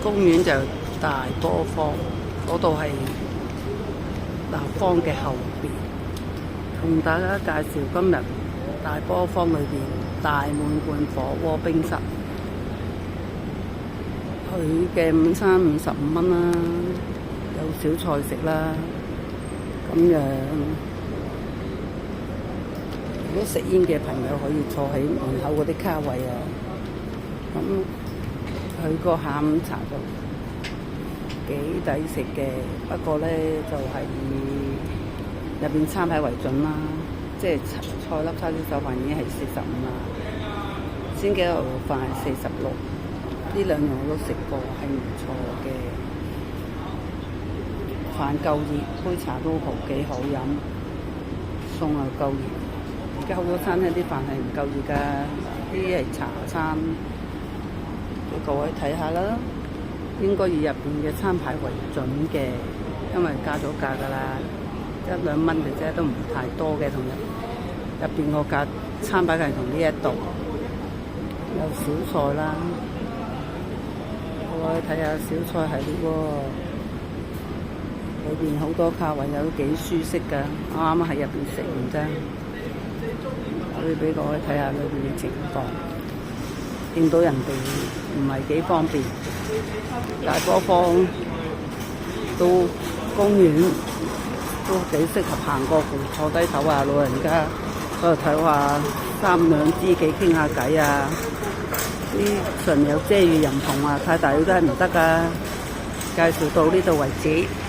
公園就大波坊，嗰度係立方嘅後邊。同大家介紹今日大波坊裏邊大滿貫火鍋冰室，佢嘅午餐55蚊啦，有小菜食啦。咁樣，如果食煙嘅朋友可以坐喺門口嗰啲卡位啊。咁佢個下午茶就幾抵食嘅，不過咧就係以入邊餐牌為準啦，即係菜粒叉燒手飯已經係45啦，煎雞牛肉飯係46，呢兩樣我都食過，係唔錯嘅。飯夠熱，杯茶都好幾好飲，餸又夠熱。而家好多餐廳啲飯係唔夠熱㗎，呢啲係茶餐。俾各位睇下啦，應該以入邊嘅餐牌為準嘅，因為加咗價㗎啦，1、2蚊嘅啫，都唔太多嘅。同入邊個價餐牌係同呢一度有小菜啦，各位睇下小菜係呢喎。裏邊好多卡位，有幾舒適㗎。我啱啱喺入邊食完啫，可以俾各位睇下裏邊嘅情況。見到人哋唔係幾方便，大波坊都公園都幾適合行過湖，坐低唞下老人家嗰度睇下三兩知己傾下偈啊！啲純有遮雨人篷啊，太大都係唔得㗎。介紹到呢度為止。